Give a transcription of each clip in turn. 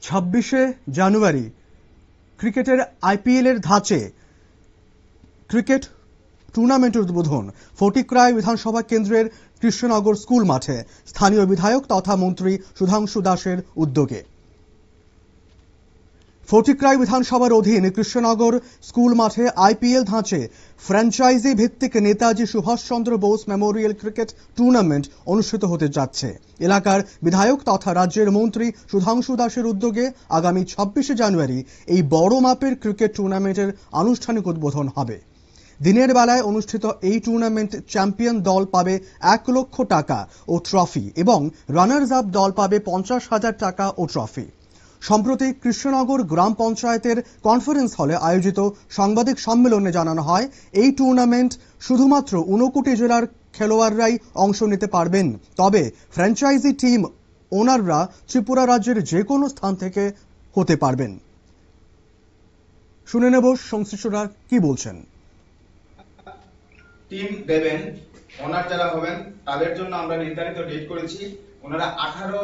26শে জানুয়ারি ক্রিকেটের আইপিএল এর ধাঁচে ক্রিকেট টুর্নামেন্টের উদ্বোধন ফটিকরায় বিধানসভা কেন্দ্রের কৃষ্ণনগর স্কুল মাঠে স্থানীয় বিধায়ক তথা মন্ত্রী সুধাংশু দাসের উদ্যোগে। ফটিকরায় বিধানসভার অধীন কৃষ্ণনগর স্কুল মাঠে আইপিএল ধাঁচে ফ্র্যাঞ্চাইজি ভিত্তিক Netaji Subhashchandra Bose memorial cricket tournament অনুষ্ঠিত হতে যাচ্ছে। এলাকার বিধায়ক তথা রাজ্যের মন্ত্রী সুধাংশু দাসের উদ্যোগে আগামী 26শে জানুয়ারি এই বড় মাপের ক্রিকেট টুর্নামেন্টের আনুষ্ঠানিক উদ্বোধন হবে। দিনের বেলায় অনুষ্ঠিত এই টুর্নামেন্ট চ্যাম্পিয়ন দল পাবে 1 লক্ষ টাকা ও ট্রফি এবং রানার্স আপ দল পাবে 50,000 টাকা ও ট্রফি। সম্প্রতি কৃষ্ণনগর গ্রাম পঞ্চায়েতের কনফারেন্স হলে আয়োজিত সাংবাদিক সম্মেলনে জানানো হয় এই টুর্নামেন্ট শুধুমাত্র ঊনকোটি জেলার খেলোয়াড়রাই অংশ নিতে পারবেন, তবে ফ্র্যাঞ্চাইজি টিম ওনাররা ত্রিপুরা রাজ্যের যে কোনো স্থান থেকে হতে পারবেন। শুনে নেব সংশ্লিষ্টরা কি বলছেন। টিম দেবেন ওনার যারা হবেন তাদের জন্য আমরা নির্ধারিত ডেট করেছি। ওনারা 18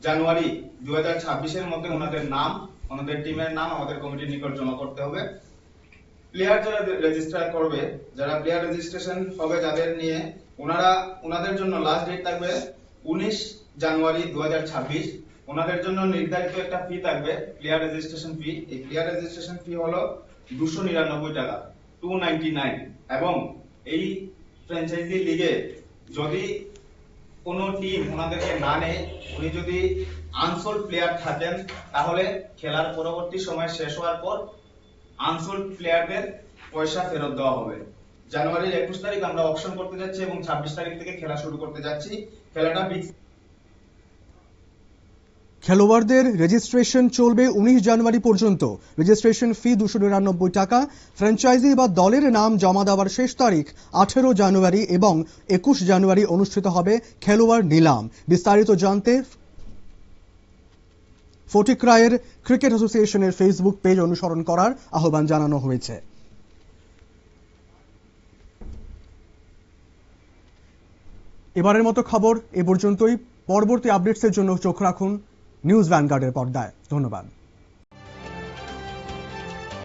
জানুয়ারি 2026-এর মধ্যে ওনাদের নাম, ওনাদের টিমের নাম আমাদের কমিটির নিকট জমা করতে হবে। প্লেয়ার যারা রেজিস্টার করবে, যারা প্লেয়ার রেজিস্ট্রেশন হবে যাদের নিয়ে, ওনাদের জন্য লাস্ট ডেট থাকবে 19 জানুয়ারি 2026। ওনাদের জন্য নির্ধারিত একটা ফি থাকবে, প্লেয়ার রেজিস্ট্রেশন ফি। এই প্লেয়ার রেজিস্ট্রেশন ফি হলো 299 টাকা, 299। এবং এই ফ্র্যাঞ্চাইজি লিগে যদি কোনো টিম ওনাদেরকে না নেয়, উনি যদি আনসোল্ড প্লেয়ার থাকেন, তাহলে খেলার পরবর্তী সময় শেষ হওয়ার পর আনসোল্ড প্লেয়ারদের পয়সা ফেরত দেওয়া হবে। জানুয়ারির 21 তারিখ আমরা অকশন করতে যাচ্ছি এবং 26 তারিখ থেকে খেলা শুরু করতে যাচ্ছি। খেলাটা খেলোয়াড়দের রেজিস্ট্রেশন চলবে 19 জানুয়ারি পর্যন্ত। রেজিস্ট্রেশন ফি 299 টাকা। ফ্র্যাঞ্চাইজি বা দলের নাম জমা দেওয়ার শেষ তারিখ 18 জানুয়ারি এবং 21 জানুয়ারি অনুষ্ঠিত হবে খেলোয়াড় নিলাম। বিস্তারিত জানতে ফটিকরায়ের ক্রিকেট অ্যাসোসিয়েশনের ফেসবুক পেজ অনুসরণ করার আহ্বান জানানো হয়েছে। এবারের মতো খবর এ পর্যন্তই। পরবর্তী আপডেটসের জন্য চোখ রাখুন নিউজ ভ্যানগার্ডের পর্দায়। ধন্যবাদ।